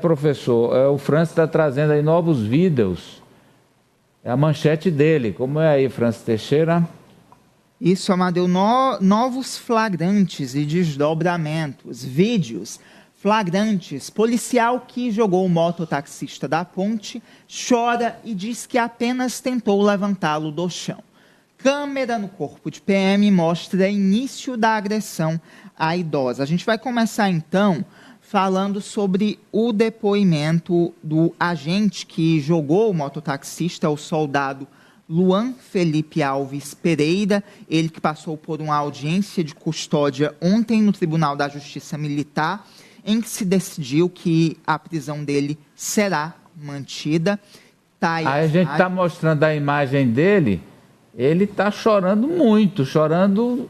Professor, o Francis está trazendo aí novos vídeos. É a manchete dele. Como é aí, Francis Teixeira? Isso, Amadeu, novos flagrantes e desdobramentos, vídeos flagrantes. Policial que jogou o mototaxista da ponte chora e diz que apenas tentou levantá-lo do chão. Câmera no corpo de PM mostra início da agressão à idosa. A gente vai começar, então, falando sobre o depoimento do agente que jogou o mototaxista, o soldado Luan Felipe Alves Pereira, ele que passou por uma audiência de custódia ontem no Tribunal da Justiça Militar, em que se decidiu que a prisão dele será mantida. Aí a gente está mostrando a imagem dele, ele está chorando muito, chorando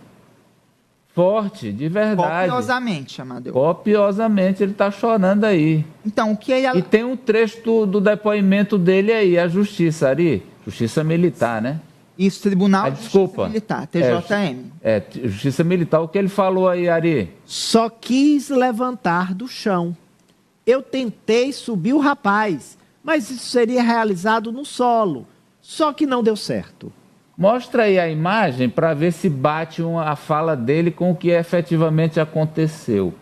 forte, de verdade. Copiosamente, Amadeu. Copiosamente ele está chorando aí. Então, o que ele... E tem um trecho do depoimento dele aí, a Justiça, Ari. Justiça Militar, né? Isso, Tribunal de Justiça Militar, TJM. Justiça Militar. O que ele falou aí, Ari? Só quis levantar do chão. Eu tentei subir o rapaz, mas isso seria realizado no solo. Só que não deu certo. Mostra aí a imagem para ver se bate a fala dele com o que efetivamente aconteceu.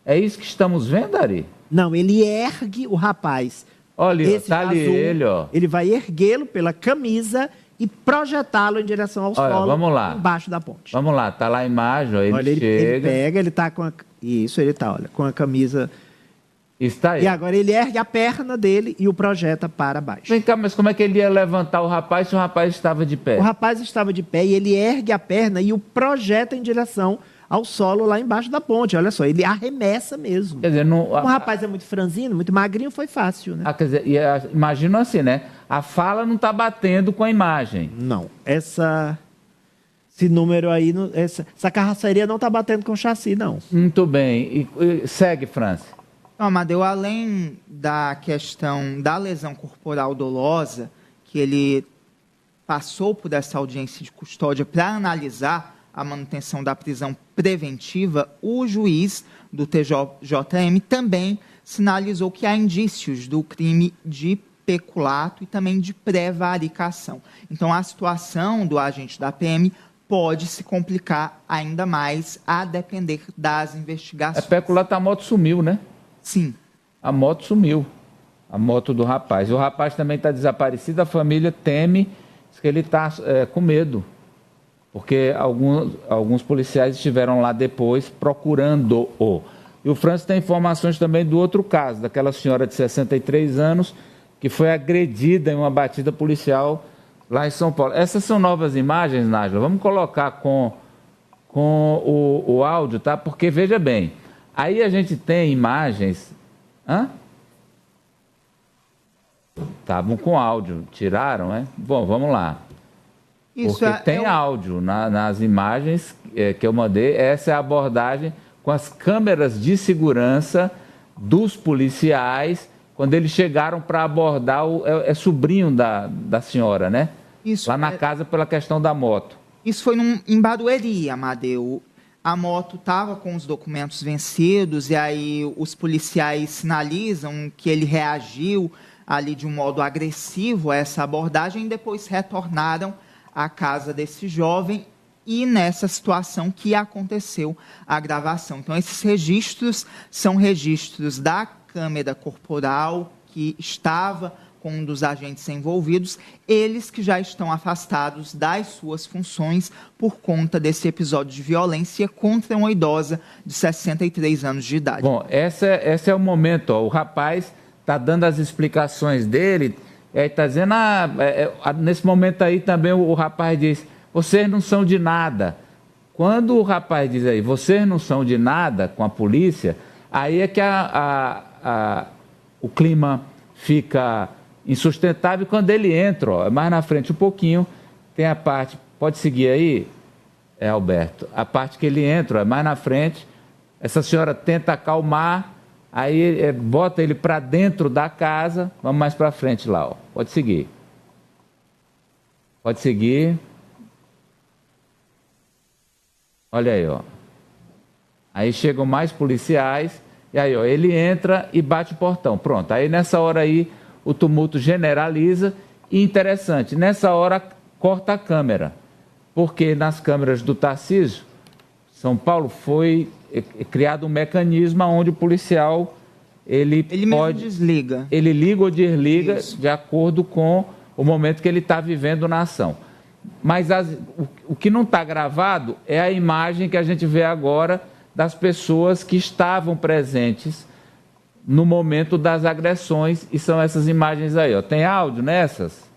É isso que estamos vendo, Ari? Não, ele ergue o rapaz. Olha, está ali ele, ó. Ele vai erguê-lo pela camisa e projetá-lo em direção ao solo, vamos lá. embaixo da ponte. Vamos lá, tá lá a imagem, ó, ele chega. Ele pega, ele tá com ele tá, olha, com a camisa. Está aí. E agora ele ergue a perna dele e o projeta para baixo. Vem cá, mas como é que ele ia levantar o rapaz se o rapaz estava de pé? O rapaz estava de pé e ele ergue a perna e o projeta em direção ao solo lá embaixo da ponte. Olha só, ele arremessa mesmo. Quer dizer, o rapaz é muito franzino, muito magrinho, foi fácil, né? Quer dizer, imagina assim, né? A fala não está batendo com a imagem. Não, esse número aí, essa carroceria não está batendo com o chassi, não. Muito bem. E segue, Francis. Amadeu, além da questão da lesão corporal dolosa, que ele passou por essa audiência de custódia para analisar a manutenção da prisão preventiva, o juiz do TJM também sinalizou que há indícios do crime de peculato e também de prevaricação. Então, a situação do agente da PM pode se complicar ainda mais a depender das investigações. Peculato, a moto sumiu, né? Sim. A moto sumiu, a moto do rapaz. E o rapaz também está desaparecido, a família teme que ele está com medo. Porque alguns policiais estiveram lá depois procurando-o. E o Francis tem informações também do outro caso, daquela senhora de 63 anos que foi agredida em uma batida policial lá em São Paulo. Essas são novas imagens, Nájila. Vamos colocar com o áudio, tá? Porque, veja bem, aí a gente tem imagens... Estavam com áudio, tiraram, né? Bom, vamos lá. Porque tem áudio nas imagens que eu mandei. Essa é a abordagem com as câmeras de segurança dos policiais quando eles chegaram para abordar sobrinho da senhora, né? Isso, lá na casa pela questão da moto. Isso foi em Barueri, Amadeu. A moto estava com os documentos vencidos e aí os policiais sinalizam que ele reagiu ali de um modo agressivo a essa abordagem e depois retornaram à casa desse jovem e nessa situação que aconteceu a gravação. Então, esses registros são registros da câmera corporal que estava com um dos agentes envolvidos, eles que já estão afastados das suas funções por conta desse episódio de violência contra uma idosa de 63 anos de idade. Bom, esse é o momento, ó, o rapaz está dando as explicações dele, está dizendo, nesse momento aí também o rapaz diz, vocês não são de nada. Quando o rapaz diz aí, vocês não são de nada com a polícia, aí é que o clima fica insustentável quando ele entra, ó, mais na frente um pouquinho, tem a parte, pode seguir aí, Alberto, a parte que ele entra, mais na frente, essa senhora tenta acalmar, aí bota ele para dentro da casa, vamos mais para frente lá, ó. Pode seguir. Pode seguir. Olha aí, ó. Aí chegam mais policiais E aí, ó, ele entra e bate o portão. Pronto. Aí, nessa hora aí, o tumulto generaliza. E interessante, nessa hora, corta a câmera. Porque nas câmeras do Tarcísio, São Paulo, foi criado um mecanismo onde o policial, ele pode... desliga. Ele liga ou desliga de acordo com o momento que ele está vivendo na ação. Mas o que não está gravado é a imagem que a gente vê agora das pessoas que estavam presentes no momento das agressões, e são essas imagens aí, ó. Tem áudio nessas?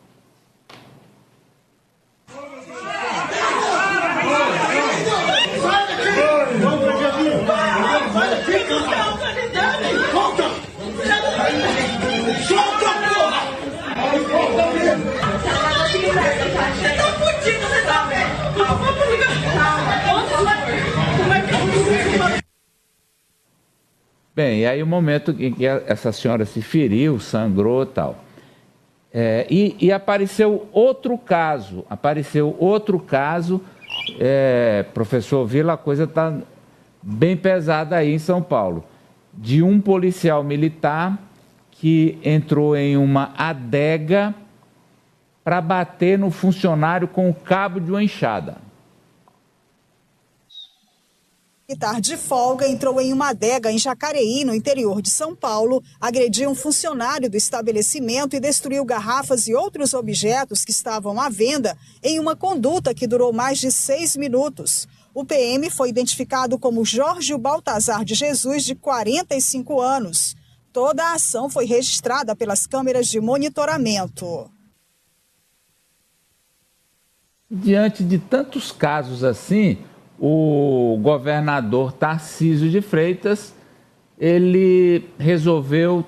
Bem, e aí o momento em que essa senhora se feriu, sangrou e tal. E apareceu outro caso, professor Vila, a coisa está bem pesada aí em São Paulo, de um policial militar que entrou em uma adega para bater no funcionário com o cabo de uma enxada. Militar de folga entrou em uma adega em Jacareí, no interior de São Paulo, agrediu um funcionário do estabelecimento e destruiu garrafas e outros objetos que estavam à venda em uma conduta que durou mais de 6 minutos. O PM foi identificado como Jorge Baltazar de Jesus, de 45 anos. Toda a ação foi registrada pelas câmeras de monitoramento. Diante de tantos casos assim, o governador Tarcísio de Freitas, ele resolveu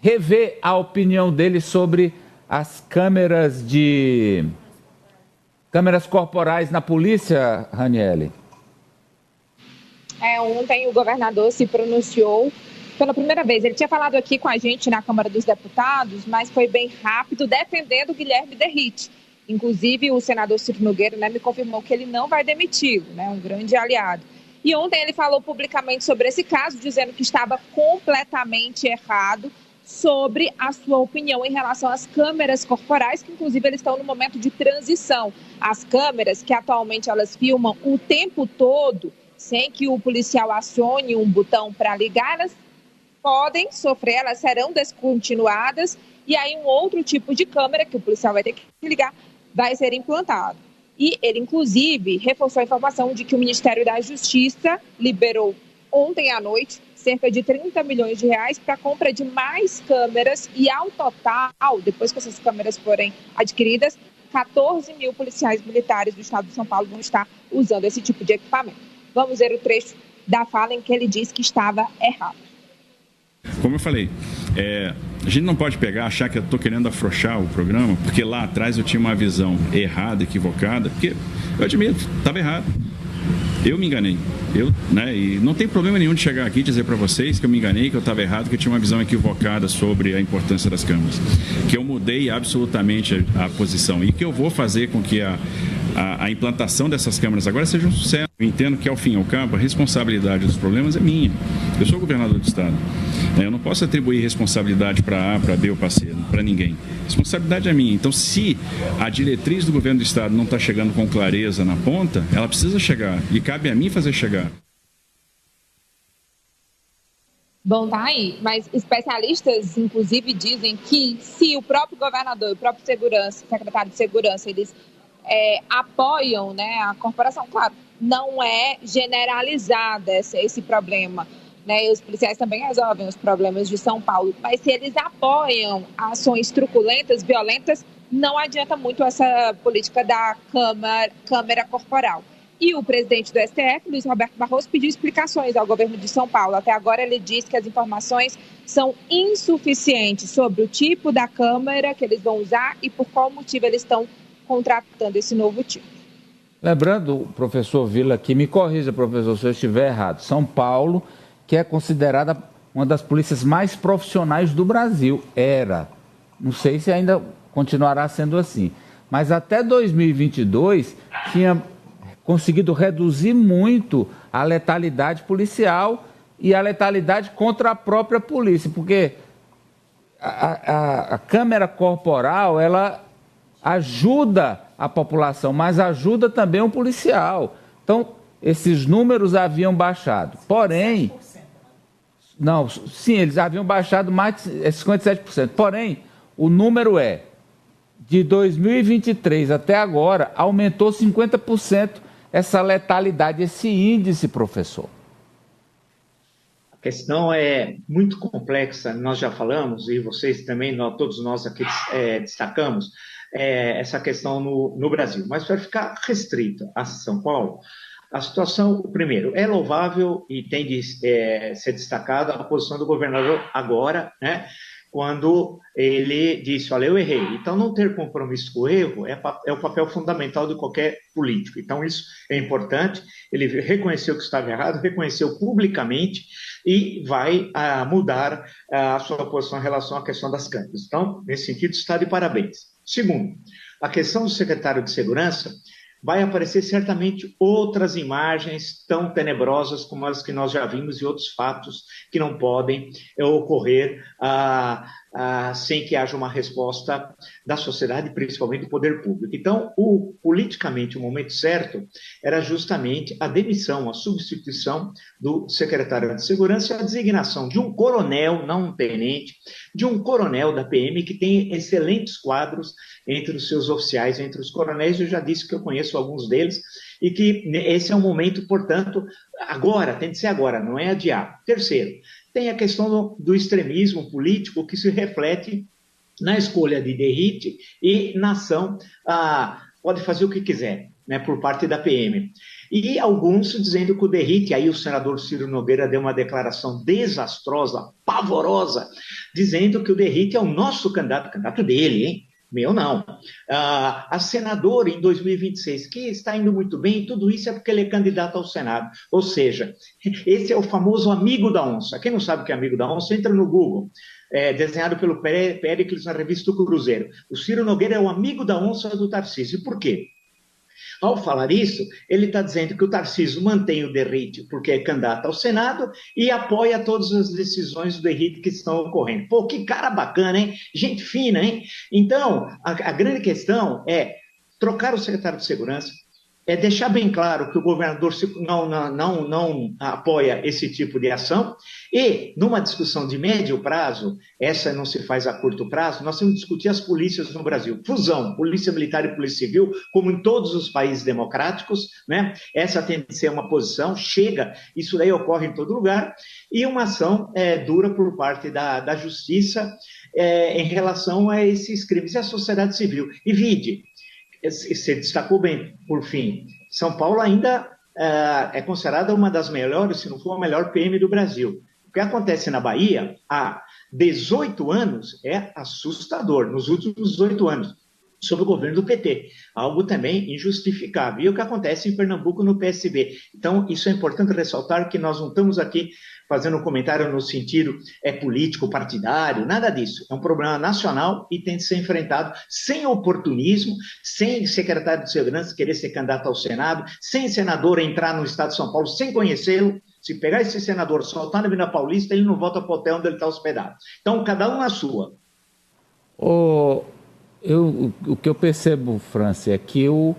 rever a opinião dele sobre as câmeras corporais na polícia, Raniele. Ontem o governador se pronunciou pela primeira vez. Ele tinha falado aqui com a gente na Câmara dos Deputados, mas foi bem rápido, defendendo o Guilherme Derrite. Inclusive, o senador Ciro Nogueira, me confirmou que ele não vai demiti-lo, um grande aliado. E ontem ele falou publicamente sobre esse caso, dizendo que estava completamente errado sobre a sua opinião em relação às câmeras corporais, que inclusive eles estão no momento de transição. As câmeras, que atualmente elas filmam o tempo todo, sem que o policial acione um botão para ligar, elas podem sofrer, elas serão descontinuadas, e aí um outro tipo de câmera que o policial vai ter que ligar vai ser implantado. E ele, inclusive, reforçou a informação de que o Ministério da Justiça liberou ontem à noite cerca de 30 milhões de reais para a compra de mais câmeras e, ao total, depois que essas câmeras forem adquiridas, 14 mil policiais militares do estado de São Paulo vão estar usando esse tipo de equipamento. Vamos ver o trecho da fala em que ele diz que estava errado. Como eu falei, a gente não pode achar que eu estou querendo afrouxar o programa, porque lá atrás eu tinha uma visão errada, equivocada, porque eu admito, estava errado. Eu me enganei. E não tem problema nenhum de chegar aqui e dizer para vocês que eu me enganei, que eu estava errado, que eu tinha uma visão equivocada sobre a importância das câmeras. Que eu mudei absolutamente a posição e que eu vou fazer com que a implantação dessas câmeras agora seja um sucesso. Eu entendo que, ao fim e ao cabo, a responsabilidade dos problemas é minha. Eu sou governador do estado. Eu não posso atribuir responsabilidade para A, para B ou para C, para ninguém. A responsabilidade é minha. Então, se a diretriz do governo do estado não está chegando com clareza na ponta, ela precisa chegar. E cabe a mim fazer chegar. Bom, tá aí. Mas especialistas, inclusive, dizem que se o próprio governador, o próprio secretário de segurança, eles apoiam a corporação, claro, não é generalizada esse problema. E os policiais também resolvem os problemas de São Paulo. Mas se eles apoiam ações truculentas, violentas, não adianta muito essa política da câmera corporal. E o presidente do STF, Luiz Roberto Barroso, pediu explicações ao governo de São Paulo. Até agora ele diz que as informações são insuficientes sobre o tipo da câmera que eles vão usar e por qual motivo eles estão contratando esse novo tipo. Lembrando, professor Vila, que me corrija, professor, se eu estiver errado, São Paulo, que é considerada uma das polícias mais profissionais do Brasil. Era. Não sei se ainda continuará sendo assim. Mas até 2022 tinha conseguido reduzir muito a letalidade policial e a letalidade contra a própria polícia, porque a câmera corporal, ela ajuda a população, mas ajuda também o policial. Então, esses números haviam baixado. Porém, não, sim, eles haviam baixado mais de 57%. Porém, o número de 2023 até agora, aumentou 50% essa letalidade, esse índice, professor. A questão é muito complexa, nós já falamos, e vocês também, todos nós aqui destacamos, essa questão no Brasil. Mas para ficar restrita a São Paulo, a situação, primeiro, é louvável e tem de ser destacada a posição do governador agora, né? Quando ele disse, olha, eu errei. Então, não ter compromisso com o erro é o papel fundamental de qualquer político. Então, isso é importante. Ele reconheceu que estava errado, reconheceu publicamente e vai mudar a sua posição em relação à questão das câmeras. Então, nesse sentido, está de parabéns. Segundo, a questão do secretário de Segurança, vai aparecer certamente outras imagens tão tenebrosas como as que nós já vimos e outros fatos que não podem ocorrer sem que haja uma resposta da sociedade, principalmente do poder público. Então, politicamente, o momento certo era justamente a demissão, a substituição do secretário de Segurança e a designação de um coronel, não um tenente, de um coronel da PM que tem excelentes quadros entre os seus oficiais, entre os coronéis. Eu já disse que eu conheço alguns deles e que esse é um momento, portanto, agora, tem de ser agora, não é adiar. Terceiro, tem a questão do extremismo político que se reflete na escolha de Derrite e na ação, pode fazer o que quiser, né, por parte da PM. E alguns dizendo que o Derrite, aí o senador Ciro Nogueira deu uma declaração desastrosa, pavorosa, dizendo que o Derrite é o nosso candidato dele, hein? Meu não. A senadora em 2026, que está indo muito bem, tudo isso é porque ele é candidato ao Senado. Ou seja, esse é o famoso amigo da onça. Quem não sabe o que é amigo da onça, entra no Google. Desenhado pelo Péricles na revista do Cruzeiro. O Ciro Nogueira é o amigo da onça do Tarcísio. Por quê? Ao falar isso, ele está dizendo que o Tarcísio mantém o Derrite porque é candidato ao Senado e apoia todas as decisões do Derrite que estão ocorrendo. Pô, que cara bacana, hein? Gente fina, hein? Então, a grande questão é trocar o secretário de Segurança, é deixar bem claro que o governador não apoia esse tipo de ação e, numa discussão de médio prazo, essa não se faz a curto prazo, nós temos que discutir as polícias no Brasil. Fusão, polícia militar e polícia civil, como em todos os países democráticos, né? Essa tem de ser uma posição, chega, isso daí ocorre em todo lugar, e uma ação dura por parte da justiça em relação a esses crimes e a sociedade civil. E vide, você destacou bem, por fim, São Paulo ainda é considerada uma das melhores, se não for a melhor PM do Brasil. O que acontece na Bahia há 18 anos é assustador, nos últimos 18 anos, sob o governo do PT. Algo também injustificável. E o que acontece em Pernambuco no PSB. Então, isso é importante ressaltar que nós não estamos aqui fazendo um comentário no sentido político, partidário, nada disso. É um problema nacional e tem de ser enfrentado sem oportunismo, sem secretário de Segurança querer ser candidato ao Senado, sem senador entrar no estado de São Paulo sem conhecê-lo. Se pegar esse senador, soltar na Avenida Paulista, ele não volta para o hotel onde ele está hospedado. Então, cada um na sua. O que eu percebo, França, é que o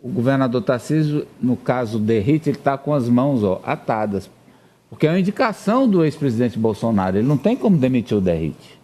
governador Tarcísio, no caso Derrite, ele está com as mãos atadas. Porque é uma indicação do ex-presidente Bolsonaro. Ele não tem como demitir o Derrite.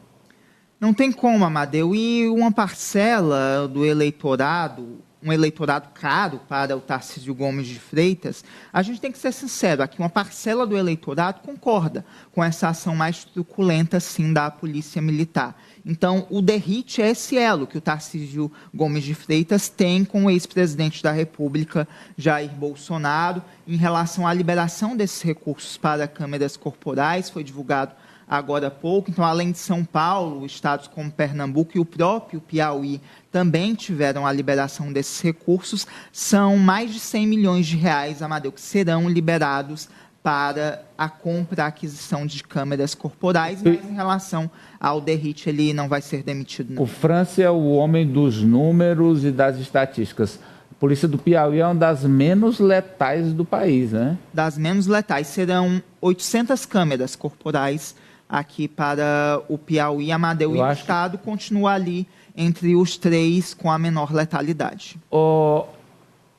Não tem como, Amadeu. E uma parcela do eleitorado, um eleitorado caro para o Tarcísio Gomes de Freitas, a gente tem que ser sincero, aqui uma parcela do eleitorado concorda com essa ação mais truculenta, sim, da Polícia Militar. Então, o Derrite é esse elo que o Tarcísio Gomes de Freitas tem com o ex-presidente da República, Jair Bolsonaro, em relação à liberação desses recursos para câmeras corporais, foi divulgado agora há pouco. Então, além de São Paulo, estados como Pernambuco e o próprio Piauí também tiveram a liberação desses recursos. São mais de 100 milhões de reais, Amadeu, que serão liberados para a compra, a aquisição de câmeras corporais, mas em relação ao Derrite, ele não vai ser demitido, não. O França é o homem dos números e das estatísticas. Polícia do Piauí é uma das menos letais do país, né? Das menos letais. Serão 800 câmeras corporais aqui para o Piauí. Amadeu, e o Estado continua ali entre os 3 com a menor letalidade. Ô,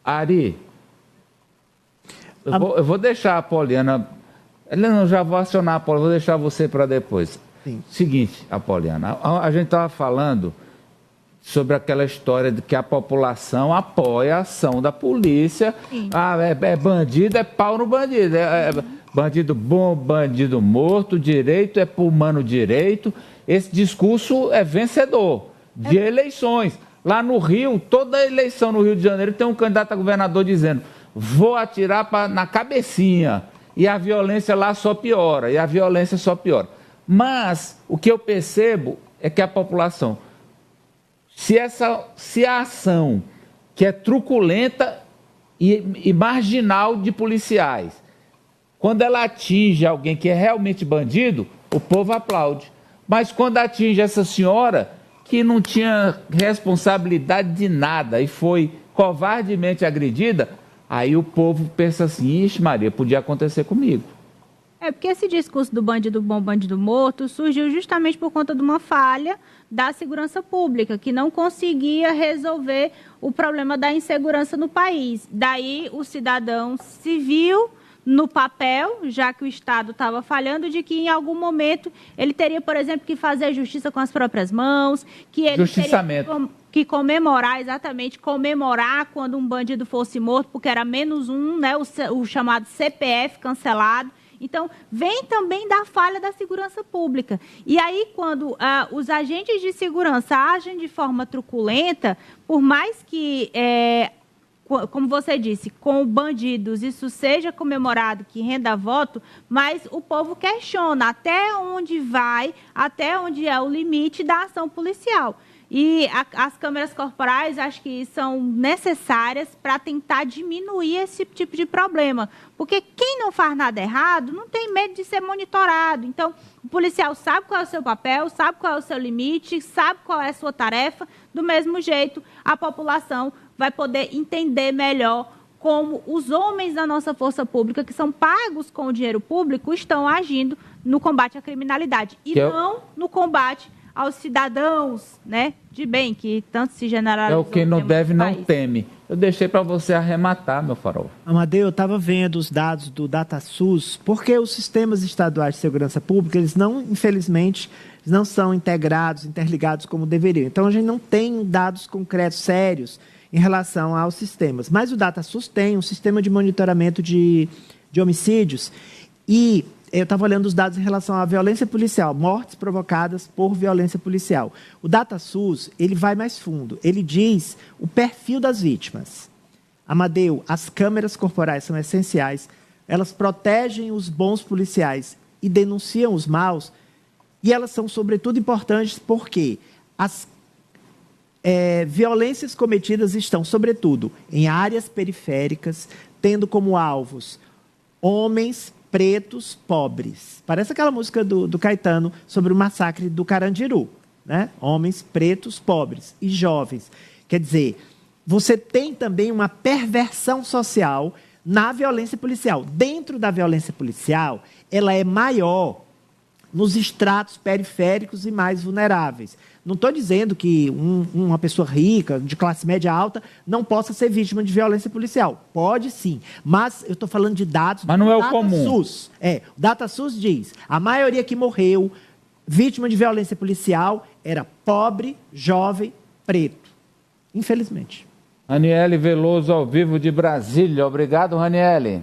Ari, eu vou deixar a Poliana... Eu já vou acionar a Poliana, vou deixar você para depois. Sim. Seguinte, Apoliana, a gente estava falando sobre aquela história de que a população apoia a ação da polícia. É bandido, é pau no bandido. Bandido bom, bandido morto, direito é pro humano direito. Esse discurso é vencedor de eleições. Lá no Rio, toda eleição no Rio de Janeiro tem um candidato a governador dizendo: vou atirar na cabecinha. E a violência lá só piora, Mas o que eu percebo é que a população, se a ação que é truculenta e marginal de policiais, quando ela atinge alguém que é realmente bandido, o povo aplaude. Mas quando atinge essa senhora que não tinha responsabilidade de nada e foi covardemente agredida, aí o povo pensa assim: ixi, Maria, podia acontecer comigo. Porque esse discurso do bandido bom, bandido morto surgiu justamente por conta de uma falha da segurança pública, que não conseguia resolver o problema da insegurança no país. Daí o cidadão se viu no papel, já que o Estado estava falhando, de que em algum momento ele teria, por exemplo, que fazer justiça com as próprias mãos, que ele teria que comemorar, comemorar quando um bandido fosse morto, porque era -1, né, o chamado CPF cancelado. Então, vem também da falha da segurança pública. E aí, quando os agentes de segurança agem de forma truculenta, por mais que, como você disse, com bandidos isso seja comemorado, que renda voto, mas o povo questiona até onde vai, até onde é o limite da ação policial. E as câmeras corporais, acho que são necessárias para tentar diminuir esse tipo de problema. Porque quem não faz nada errado não tem medo de ser monitorado. Então, o policial sabe qual é o seu papel, sabe qual é o seu limite, sabe qual é a sua tarefa. Do mesmo jeito, a população vai poder entender melhor como os homens da nossa força pública, que são pagos com o dinheiro público, estão agindo no combate à criminalidade. E não no combate aos cidadãos, né, de bem, que tanto se generalizam. É o quem não deve, não teme. Eu deixei para você arrematar, meu farol. Amadeu, eu estava vendo os dados do DataSUS, porque os sistemas estaduais de segurança pública, eles não, infelizmente, não são integrados, interligados como deveriam. Então, a gente não tem dados concretos, sérios, em relação aos sistemas. Mas o DataSUS tem um sistema de monitoramento de homicídios e eu estava olhando os dados em relação à violência policial, mortes provocadas por violência policial. O DataSUS, ele vai mais fundo. Ele diz o perfil das vítimas. Amadeu, as câmeras corporais são essenciais. Elas protegem os bons policiais e denunciam os maus. E elas são, sobretudo, importantes porque as violências cometidas estão, sobretudo, em áreas periféricas, tendo como alvos homens pretos, pobres. Parece aquela música do Caetano sobre o massacre do Carandiru, né? Homens pretos, pobres e jovens. Quer dizer, você tem também uma perversão social na violência policial. Dentro da violência policial, ela é maior nos estratos periféricos e mais vulneráveis. Não estou dizendo que uma pessoa rica, de classe média alta, não possa ser vítima de violência policial. Pode sim, mas eu estou falando de dados... Mas não é o comum. O DataSUS diz, a maioria que morreu vítima de violência policial era pobre, jovem, preto. Infelizmente. Raniele Veloso, ao vivo de Brasília. Obrigado, Raniele.